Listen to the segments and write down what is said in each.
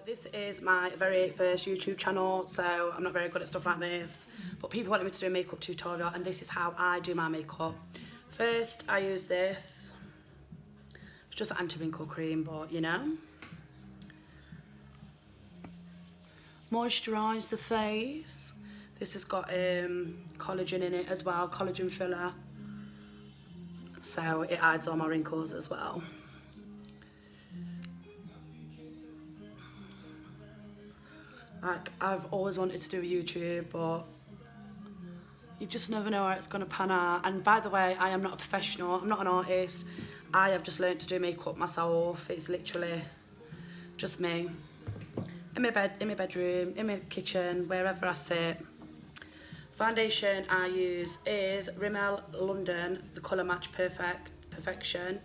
This is my very first YouTube channel, so I'm not very good at stuff like this, but people wanted me to do a makeup tutorial, and this is how I do my makeup. First, I use this. It's just anti-wrinkle cream, but you know. Moisturise the face. This has got collagen in it as well, collagen filler. So it hides all my wrinkles as well. Like, I've always wanted to do a YouTube, but you just never know how it's going to pan out. And by the way, I am not a professional, I'm not an artist. I have just learned to do makeup myself. It's literally just me. In my bed, in my bedroom, in my kitchen, wherever I sit. Foundation I use is Rimmel London, the colour match perfection.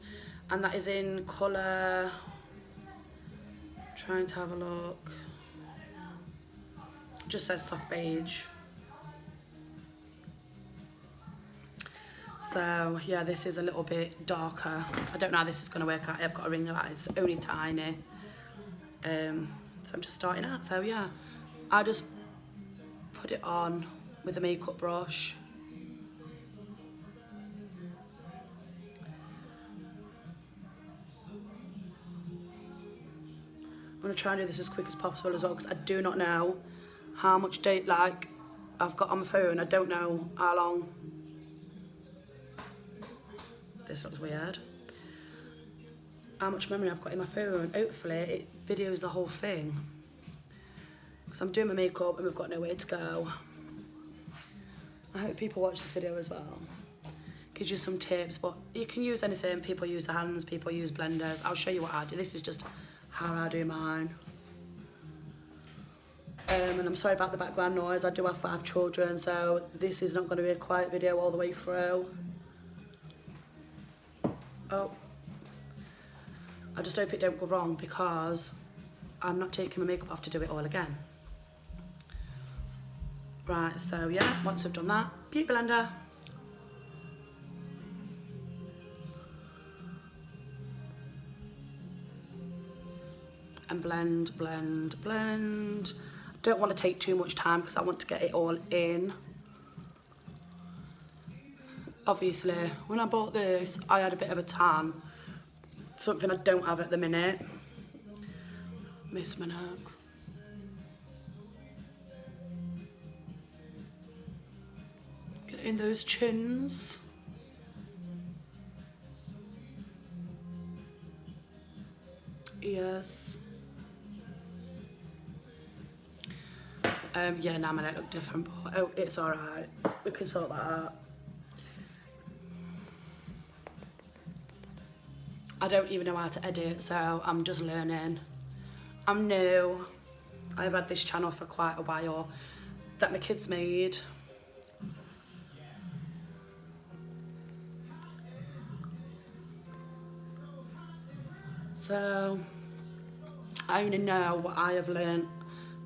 And that is in colour, trying to have a look. Just says soft beige. So yeah, this is a little bit darker. I don't know how this is going to work out. I've got a ring of that. It's only tiny. So I'm just starting out. So yeah, I just put it on with a makeup brush. I'm going to try and do this as quick as possible as well, because I do not know how much date I've got on my phone. I don't know how long. This looks weird. How much memory I've got in my phone. Hopefully it videos the whole thing, because I'm doing my makeup and we've got nowhere to go. I hope people watch this video as well. Gives you some tips, but you can use anything. People use their hands, people use blenders. I'll show you what I do. This is just how I do mine. And I'm sorry about the background noise. I do have 5 children, so this is not going to be a quiet video all the way through. Oh, I just hope it don't go wrong, because I'm not taking my makeup off to do it all again. Right, so yeah, once I've done that, beauty blender. And blend, blend, blend. Don't want to take too much time because I want to get it all in. Obviously, when I bought this, I had a bit of a tan. Something I don't have at the minute. Miss my neck. Get in those chins. Yes. Yeah, now my neck look different, but oh, it's alright. We can sort that out. I don't even know how to edit, so I'm just learning. I'm new. I've had this channel for quite a while that my kids made. So I only know what I have learned,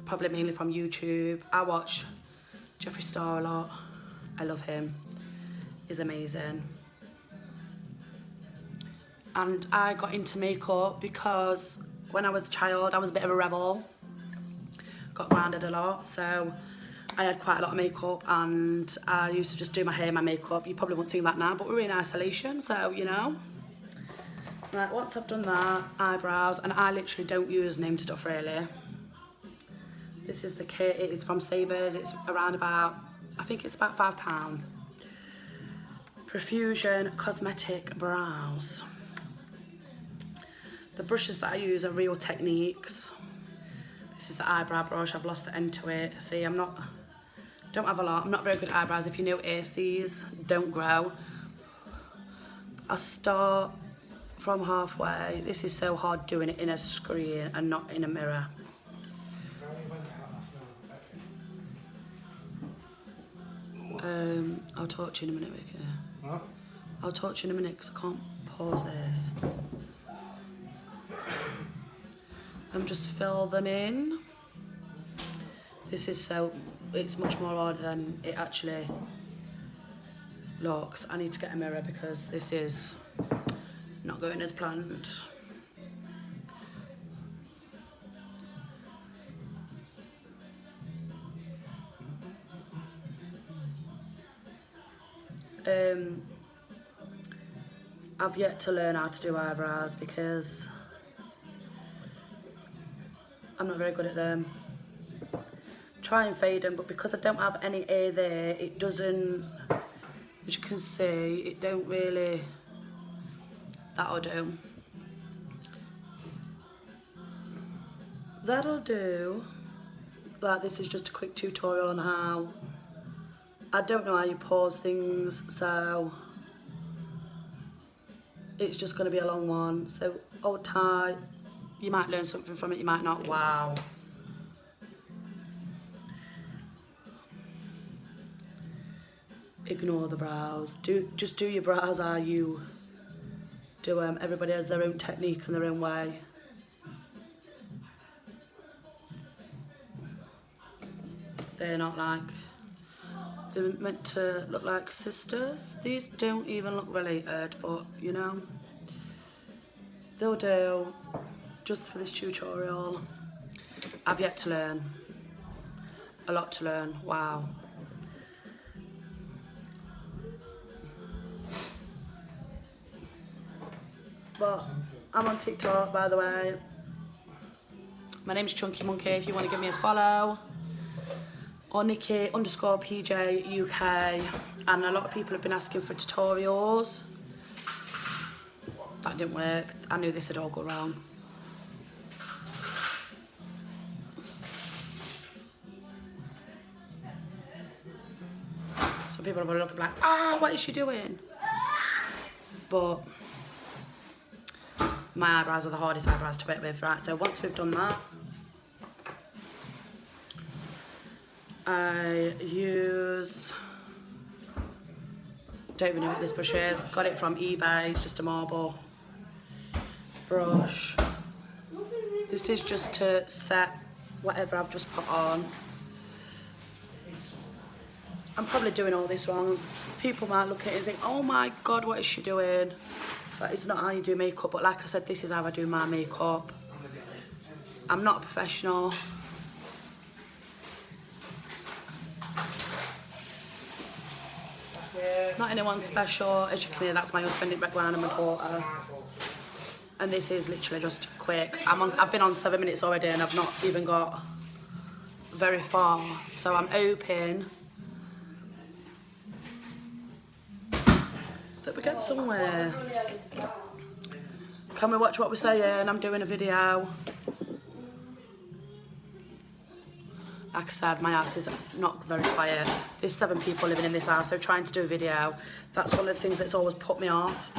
probably mainly from YouTube. I watch Jeffree Star a lot. I love him. He's amazing. And I got into makeup because when I was a child, I was a bit of a rebel. Got grounded a lot, so I had quite a lot of makeup, and I used to just do my hair, my makeup. You probably wouldn't think that now, but we're in isolation, so you know. Right, once I've done that, eyebrows, and I literally don't use named stuff really. This is the kit, it is from Savers, it's around about, I think it's about £5. Profusion Cosmetic Brows. The brushes that I use are Real Techniques. This is the eyebrow brush, I've lost the end to it. See, don't have a lot, I'm not very good at eyebrows. If you notice, these don't grow. I start from halfway. This is so hard doing it in a screen and not in a mirror. I'll talk to you in a minute, Vicky. What? I'll talk to you in a minute because I can't pause this. And just fill them in. This is it's much more harder than it actually looks. I need to get a mirror because this is not going as planned. I've yet to learn how to do eyebrows because I'm not very good at them. Try and fade them, but because I don't have any A there, it doesn't, as you can see, it don't really, that'll do. That'll do. Like, this is just a quick tutorial on how, I don't know how you pause things, so it's just going to be a long one. So hold tight. You might learn something from it, you might not. Wow. Ignore the brows. Just do your brows how you do them. Everybody has their own technique and their own way. They're not like, they're meant to look like sisters. These don't even look related, but you know, they'll do just for this tutorial. I've yet to learn. A lot to learn, wow. But I'm on TikTok, by the way. My name's Chunky Monkey if you want to give me a follow. Or Nikki_PJ UK. And a lot of people have been asking for tutorials. That didn't work. I knew this would all go wrong. Some people are looking like, ah, what is she doing? But my eyebrows are the hardest eyebrows to work with, right? So once we've done that, I use, don't even know what this brush is, got it from eBay, it's just a marble brush. This is just to set whatever I've just put on. I'm probably doing all this wrong. People might look at it and think, oh my God, what is she doing? But it's not how you do makeup, but like I said, this is how I do my makeup. I'm not a professional. Not anyone special. As you can hear, that's my husband in the background and my daughter. And this is literally just quick. I've been on 7 minutes already and I've not even got very far. So I'm hoping that we get somewhere. Can we watch what we're saying? I'm doing a video. Like I said, my house is not very quiet. There's 7 people living in this house, so trying to do a video, that's one of the things that's always put me off.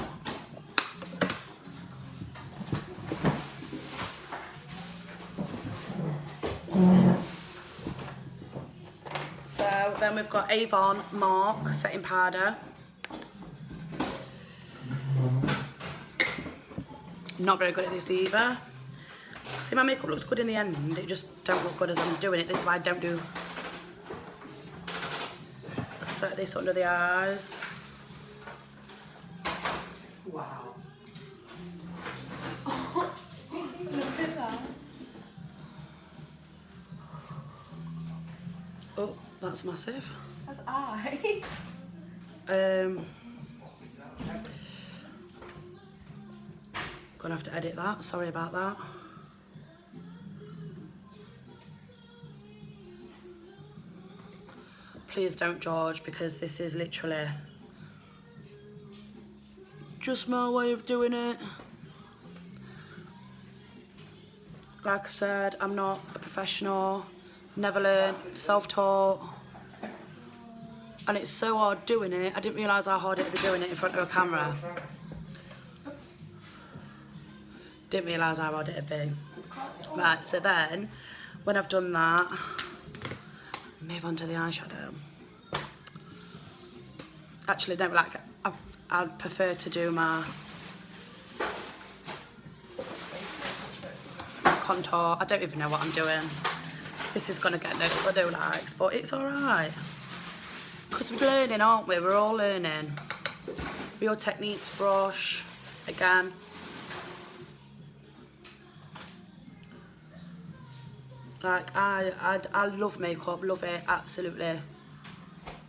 So then we've got Avon Mark setting powder. Not very good at this either. See, my makeup looks good in the end, it just don't look good as I'm doing it. This is why I don't do, I set this under the eyes. Wow. Oh, that's massive. That's eyes. Gonna have to edit that, sorry about that. Please don't judge, because this is literally just my way of doing it. Like I said, I'm not a professional, never learned, self-taught. And it's so hard doing it. I didn't realise how hard it would be doing it in front of a camera. Didn't realise how hard it would be. Right, so then, when I've done that, move on to the eyeshadow. Actually, don't like, I'd prefer to do my contour. I don't even know what I'm doing. This is gonna get no likes, but it's alright. Because we're learning, aren't we? We're all learning. Real techniques, brush, again. Like, I love makeup, love it, absolutely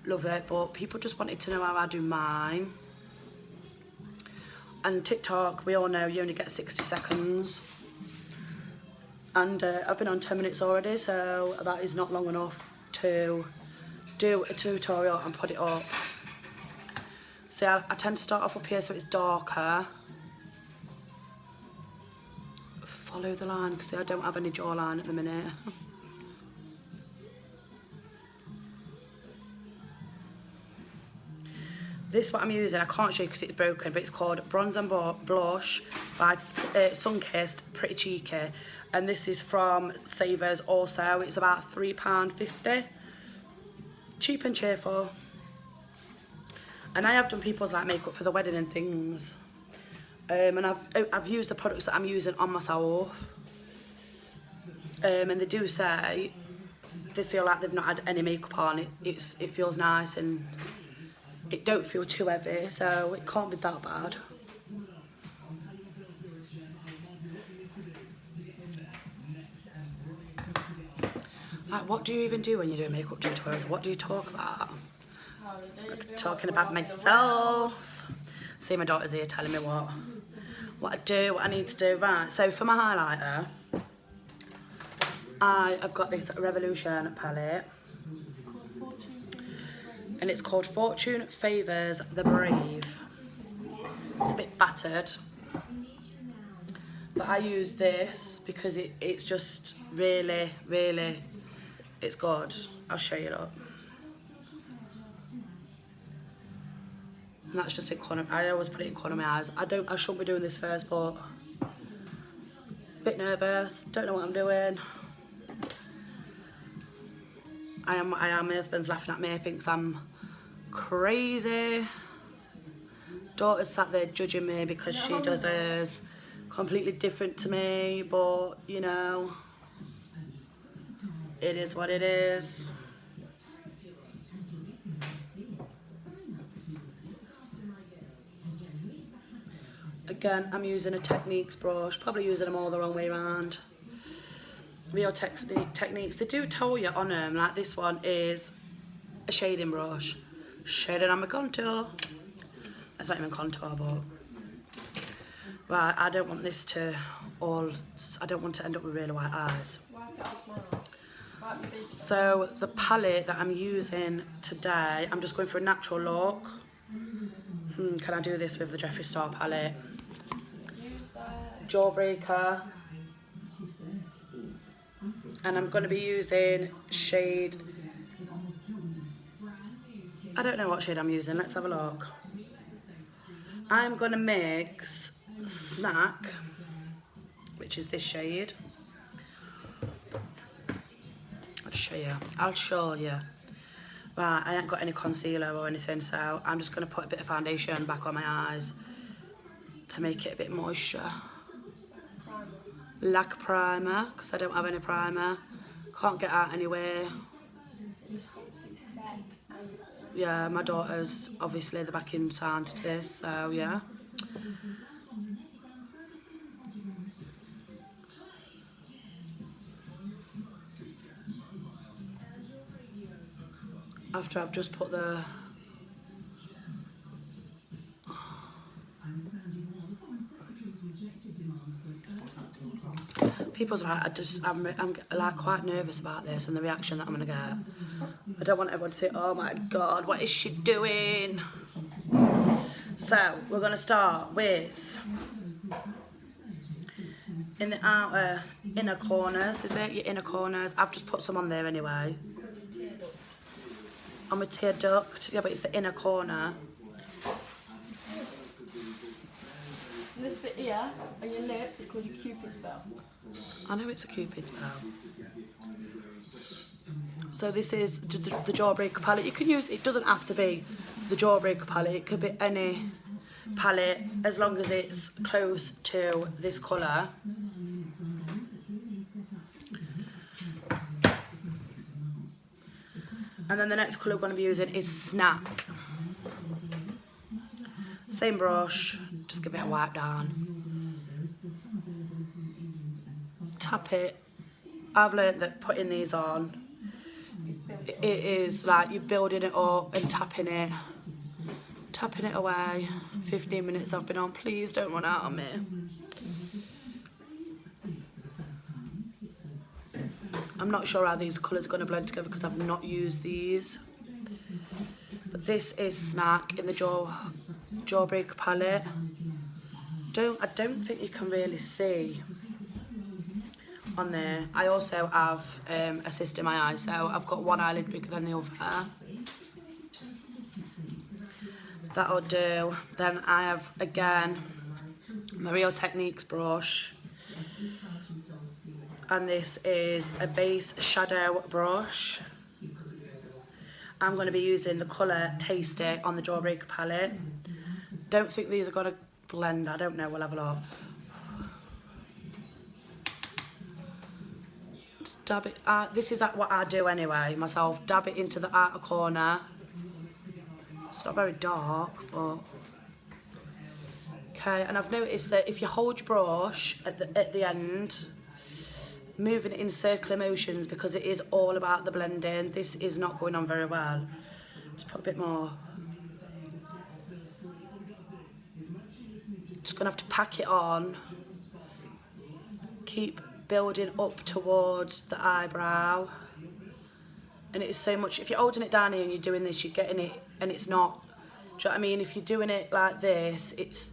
love it, but people just wanted to know how I do mine. And TikTok, we all know you only get 60 seconds. And I've been on 10 minutes already, so that is not long enough to do a tutorial and put it up. See, I tend to start off up here so it's darker. Follow the line, because I don't have any jawline at the minute. This what I'm using, I can't show you because it's broken, but it's called Bronze and Blush by Sunkissed, Pretty Cheeky. And this is from Savers also. It's about £3.50. Cheap and cheerful. And I have done people's like makeup for the wedding and things. And I've used the products that I'm using on myself. And they do say they feel like they've not had any makeup on. It feels nice and it don't feel too heavy, so it can't be that bad. Like, what do you even do when you're doing makeup tutorials? What do you talk about? I'm talking about myself. See, my daughter's here telling me what I do, what I need to do. Right, so for my highlighter, I've got this Revolution palette. And it's called Fortune Favours the Brave. It's a bit battered. But I use this because it's just really, really, it's good. I'll show you, look. And that's just in corner. I always put it in corner of my eyes. I shouldn't be doing this first, but a bit nervous. Don't know what I'm doing. I am. My husband's laughing at me. Thinks I'm crazy. Daughter's sat there judging me because she does hers completely different to me. But you know, it is what it is. Again, I'm using a Techniques brush. Probably using them all the wrong way around. Real Techniques, they do tell you on them, like this one is a shading brush. Shading on my contour. It's not even contour, but... Right, I don't want this to I don't want to end up with really white eyes. So, the palette that I'm using today, I'm just going for a natural look. Can I do this with the Jeffree Star palette? Jawbreaker. And I'm going to be using shade... I don't know what shade I'm using. Let's have a look. I'm going to mix Snack, which is this shade. I'll show you. Right, I ain't got any concealer or anything, so I'm just going to put a bit of foundation back on my eyes to make it a bit moisture. Lack primer, because I don't have any primer. Can't get out anywhere. Yeah, my daughter's obviously the backing sound to this, so yeah. After I've just put the... People's like, I'm like quite nervous about this and the reaction that I'm gonna get. I don't want everyone to think, oh my God, what is she doing? So, we're gonna start with, in the outer inner corners, is it? Your inner corners. I've just put some on there anyway. On my tear duct, yeah, but it's the inner corner. This bit here, on your lip, is called your Cupid's bow. I know it's a Cupid's bow. So this is the Jawbreaker palette. You can use, it doesn't have to be the Jawbreaker palette. It could be any palette as long as it's close to this colour. And then the next colour we're going to be using is Snack. Same brush, just give it a wipe down. Tap it. I've learnt that putting these on, it is like you're building it up and tapping it away. 15 minutes I've been on, please don't run out on me. I'm not sure how these colours are going to blend together because I've not used these. But this is Snack in the Jawbreaker palette. I don't think you can really see on there. I also have a cyst in my eye, so I've got one eyelid bigger than the other. That'll do. Then I have, again, my Real Techniques brush. And this is a base shadow brush. I'm going to be using the colour Taste It on the Jawbreaker palette. Don't think these are going to blend, I don't know, we'll have a look. Just dab it, this is what I do anyway, myself, dab it into the outer corner. It's not very dark, but... Okay, and I've noticed that if you hold your brush at the end, moving it in circular motions, because it is all about the blending, this is not going on very well. Just put a bit more. Just gonna have to pack it on. Keep building up towards the eyebrow. And it is so much, if you're holding it down here and you're doing this, you're getting it, and it's not, do you know what I mean? If you're doing it like this, it's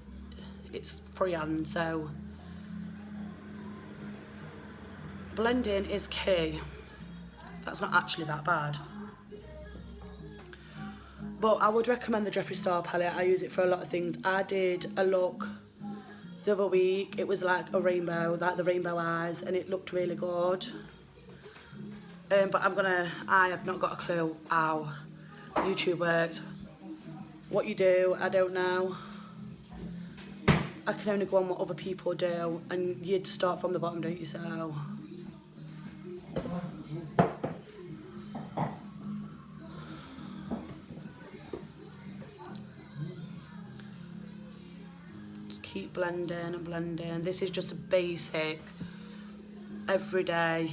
freehand, so. Blending is key. That's not actually that bad. But I would recommend the Jeffree Star palette. I use it for a lot of things. I did a look the other week. It was like a rainbow, like the rainbow eyes, and it looked really good. But I have not got a clue how YouTube works. What you do, I don't know. I can only go on what other people do, and you'd start from the bottom, don't you, so... Just keep blending and blending. This is just a basic, everyday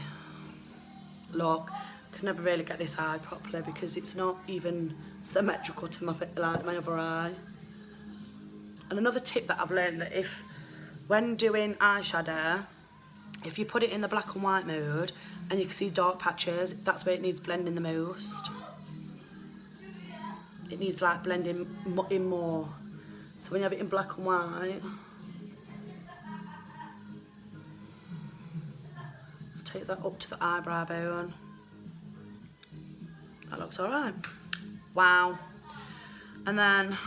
look. I can never really get this eye properly because it's not even symmetrical to my other eye. And another tip that I've learned, that when doing eyeshadow, if you put it in the black and white mode and you can see dark patches, that's where it needs blending the most. It needs like blending in more. So when you have it in black and white, let's take that up to the eyebrow bone. That looks alright. Wow. And then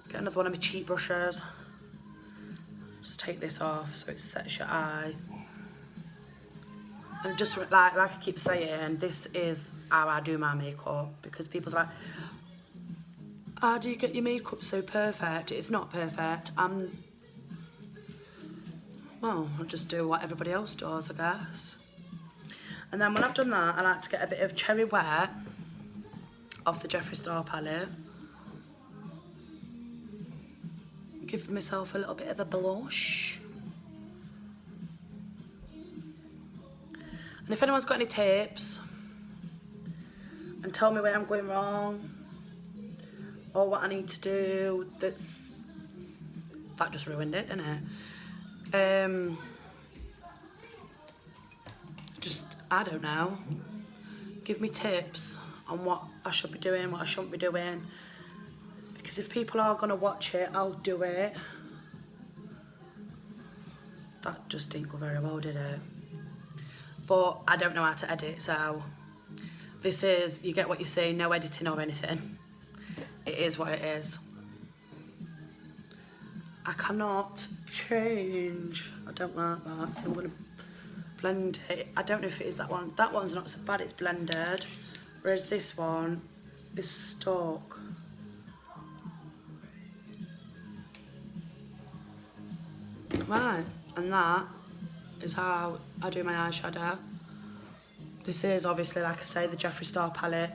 get another one of my cheap brushes. Just take this off so it sets your eye. And just like I keep saying, this is how I do my makeup, because people's like, how do you get your makeup so perfect? It's not perfect. Well, I'll just do what everybody else does, I guess. And then when I've done that, I like to get a bit of Cherry Wet off the Jeffree Star palette. Give myself a little bit of a blush. And if anyone's got any tips, and tell me where I'm going wrong, or what I need to do, that just ruined it, didn't it? Just, I don't know, give me tips on what I should be doing, what I shouldn't be doing. Because if people are going to watch it, I'll do it. That just didn't go very well, did it? But I don't know how to edit, so this is, you get what you see, no editing or anything. It is what it is. I cannot change. I don't like that, so I'm going to blend it. I don't know if it is that one. That one's not so bad, it's blended. Whereas this one is stuck. Right, and that is how I do my eyeshadow. This is obviously, like I say, the Jeffree Star palette.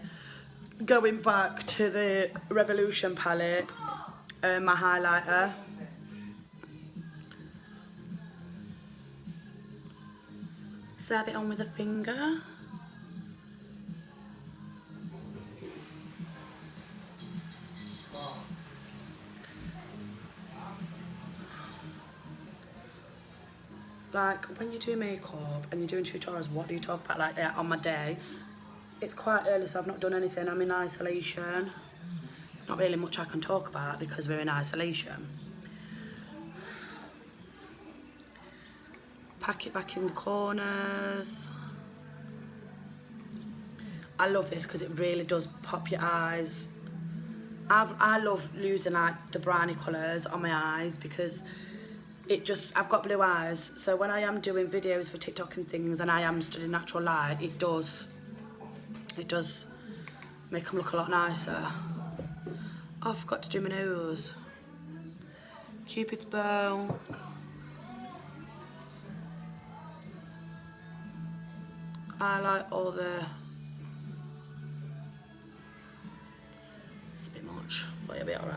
Going back to the Revolution palette, my highlighter. Dab it on with a finger. like when you do makeup and you're doing tutorials, what do you talk about? Like on my day, it's quite early, so I've not done anything. I'm in isolation. Not really much I can talk about because we're in isolation. Pack it back in the corners. I love this because it really does pop your eyes. I love using like the brownie colours on my eyes because I've got blue eyes, so when I am doing videos for TikTok and things and I am studying natural light, it does make them look a lot nicer. Oh, I forgot to do my nose. Cupid's bow. I like all the... It's a bit much, but it'll be alright.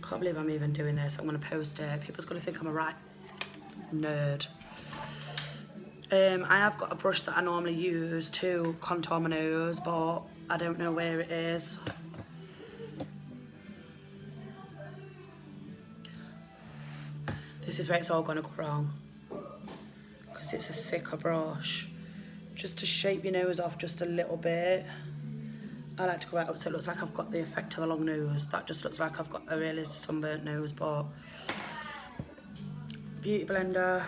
Can't believe I'm even doing this. I'm going to post it. People's going to think I'm a right nerd. I have got a brush that I normally use to contour my nose, but I don't know where it is. This is where it's all going to go wrong, because it's a thicker brush. Just to shape your nose off just a little bit. I like to go right up so it looks like I've got the effect of a long nose. That just looks like I've got a really sunburnt nose, but... Beauty blender.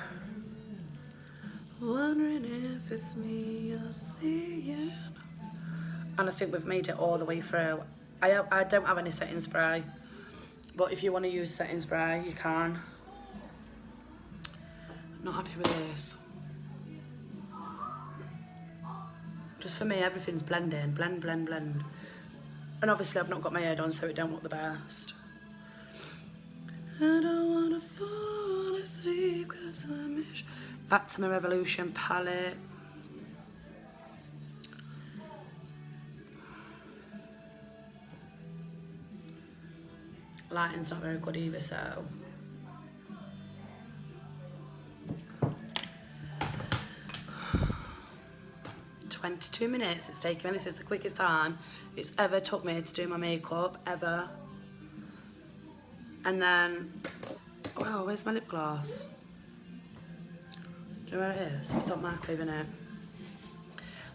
Wondering if it's me you're seeing. And I think we've made it all the way through. I don't have any setting spray, but if you want to use setting spray, you can. Not happy with this. Just for me, everything's blending. Blend, blend, blend. And obviously I've not got my hair done, so it don't look the best. I don't wanna fall asleep cause I miss. Back to my Revolution palette. Lighting's not very good either, so. 22 minutes it's taken me. This is the quickest time it's ever took me to do my makeup, ever. And then, wow, where's my lip gloss? Do you know where it is? It's on microwave, innit?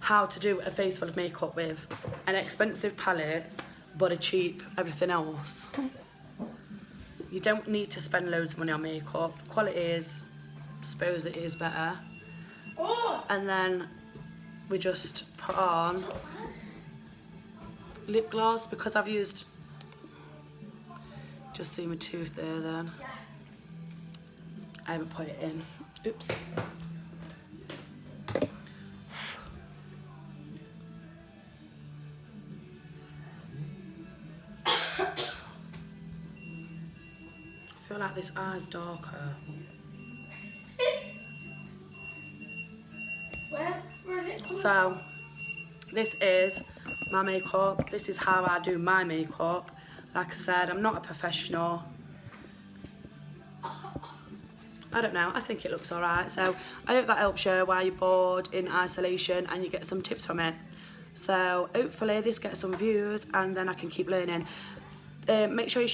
How to do a face full of makeup with an expensive palette, but a cheap everything else. You don't need to spend loads of money on makeup. Quality is, I suppose it is better. And then we just put on lip gloss because I've used, just see my tooth there then. I haven't put it in. Oops. I feel like this eye's darker. So, this is my makeup. This is how I do my makeup. Like I said, I'm not a professional. I don't know, I think it looks alright. So, I hope that helps you while you're bored in isolation and you get some tips from it. So, hopefully this gets some views and then I can keep learning. Make sure you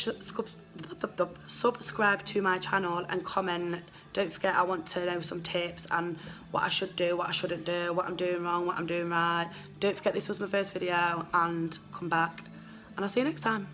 subscribe to my channel and comment. Don't forget, I want to know some tips and what I should do, what I shouldn't do, what I'm doing wrong, what I'm doing right. Don't forget this was my first video, and come back and I'll see you next time.